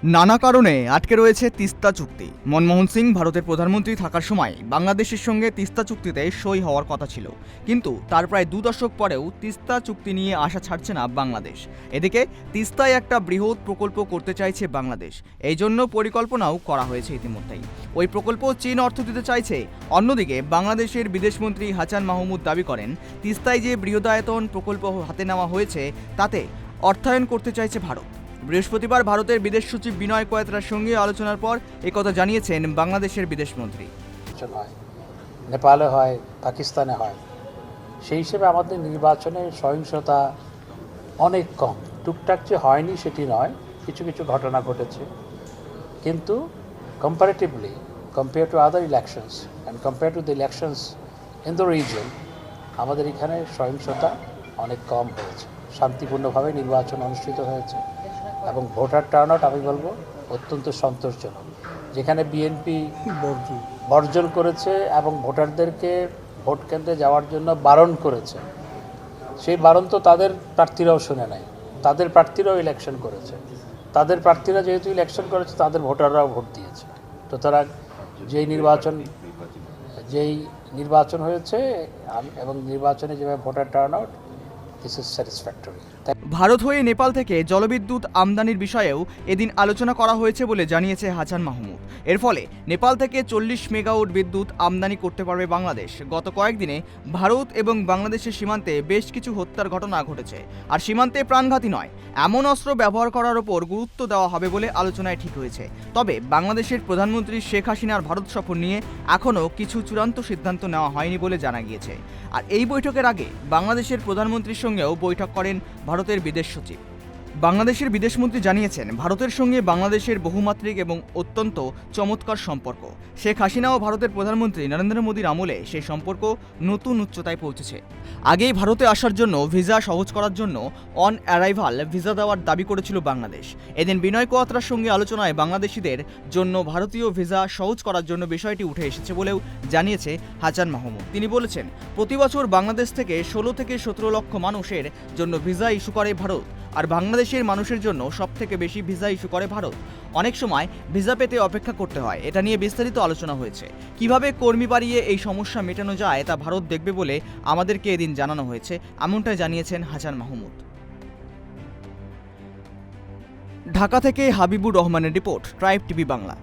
নানা কারণে আটকে রয়েছে তিস্তা চুক্তি। মনমোহন সিং ভারতের প্রধানমন্ত্রী থাকার সময় বাংলাদেশের সঙ্গে তিস্তা চুক্তিতে সই হওয়ার কথা ছিল, কিন্তু তার প্রায় 2 দশক পরেও তিস্তা চুক্তি নিয়ে আশা ছাড়ছে না বাংলাদেশ। এদিকে তিস্তায় একটা বৃহৎ প্রকল্প করতে চাইছে বাংলাদেশ, এই জন্য পরিকল্পনাও করা হয়েছে ইতিমধ্যেই। ওই প্রকল্প চীন অর্থ দিতে চাইছে। অন্যদিকে বাংলাদেশের বিদেশমন্ত্রী হাসান মাহমুদ দাবি করেন, তিস্তায় যে বৃহদায়তন প্রকল্প হাতে নেওয়া হয়েছে তাতে অর্থায়ন করতে চাইছে ভারত। বৃহস্পতিবার ভারতের বিদেশ সচিব বিনয় কোয়েত্রার সঙ্গে আলোচনার পর একথা জানিয়েছেন বাংলাদেশের বিদেশমন্ত্রী। নেপালে হয়, পাকিস্তানে হয়, সেই হিসেবে আমাদের নির্বাচনের সহিংসতা অনেক কম। টুকটাক যে হয়নি সেটি নয়, কিছু কিছু ঘটনা ঘটেছে, কিন্তু comparatively compare to other elections and compare to the elections in the reason আমাদের এখানে সহিংসতা অনেক কম হয়েছে। শান্তিপূর্ণভাবে নির্বাচন অনুষ্ঠিত হয়েছে এবং ভোটার টার্নআউট আমি বলবো অত্যন্ত সন্তোষজনক। যেখানে বিএনপি বর্জন করেছে এবং ভোটারদেরকে ভোট কেন্দ্রে যাওয়ার জন্য বারণ করেছে, সেই বারণ তো তাদের প্রার্থীরাও শুনে নাই। তাদের প্রার্থীরাও ইলেকশন করেছে, তাদের প্রার্থীরা যেহেতু ইলেকশন করেছে তাদের ভোটাররাও ভোট দিয়েছে। সুতরাং যেই নির্বাচন হয়েছে এবং নির্বাচনে যেভাবে voter turnout, this is satisfactory. Bharat হয়ে নেপাল থেকে জলবিদ্যুৎ আমদানির বিষয়েও এদিন আলোচনা করা হয়েছে বলে জানিয়েছে হাসান মাহমুদ। এর ফলে নেপাল থেকে 40 মেগাওয়াট বিদ্যুৎ আমদানি করতে পারবে বাংলাদেশ। গত কয়েকদিনে ভারত এবং বাংলাদেশের সীমান্তে বেশ কিছু হত্যার ঘটনা ঘটেছে, আর সীমান্তে প্রাণঘাতী নয় এমন অস্ত্র ব্যবহার করার ওপর গুরুত্ব দেওয়া হবে বলে আলোচনায় ঠিক হয়েছে। তবে বাংলাদেশের প্রধানমন্ত্রী শেখ হাসিনার ভারত সফর নিয়ে এখনও কিছু চূড়ান্ত সিদ্ধান্ত নেওয়া হয়নি বলে জানা গিয়েছে। আর এই বৈঠকের আগে বাংলাদেশের প্রধানমন্ত্রীর সঙ্গেও বৈঠক করেন ভারতের বিদেশ সচিব। বাংলাদেশের বিদেশমন্ত্রী জানিয়েছেন, ভারতের সঙ্গে বাংলাদেশের বহুমাত্রিক এবং অত্যন্ত চমৎকার সম্পর্ক। শেখ হাসিনা ও ভারতের প্রধানমন্ত্রী নরেন্দ্র মোদীর আমলে সেই সম্পর্ক নতুন উচ্চতায় পৌঁছেছে। আগেই ভারতে আসার জন্য ভিসা সহজ করার জন্য অন অ্যারাইভাল ভিসা দেওয়ার দাবি করেছিল বাংলাদেশ। এদিন বিনয় কোয়াত্রার সঙ্গে আলোচনায় বাংলাদেশিদের জন্য ভারতীয় ভিসা সহজ করার জন্য বিষয়টি উঠে এসেছে বলেও জানিয়েছে হাসান মাহমুদ। তিনি বলেছেন, প্রতি বছর বাংলাদেশ থেকে 16 থেকে 17 লক্ষ মানুষের জন্য ভিসা ইস্যু করে ভারত, আর বাংলাদেশের মানুষের জন্য সবথেকে বেশি ভিসা ইস্যু করে ভারত। অনেক সময় ভিসা পেতে অপেক্ষা করতে হয়। এটা নিয়ে বিস্তারিত আলোচনা হয়েছে। কিভাবে কর্মী বাড়িয়ে এই সমস্যা মেটানো যায় তা ভারত দেখবে বলে আমাদেরকে এদিন জানানো হয়েছে, এমনটাই জানিয়েছেন হাসান মাহমুদ। ঢাকা থেকে হাবিবুর রহমানের রিপোর্ট, ট্রাইব টিভি বাংলা।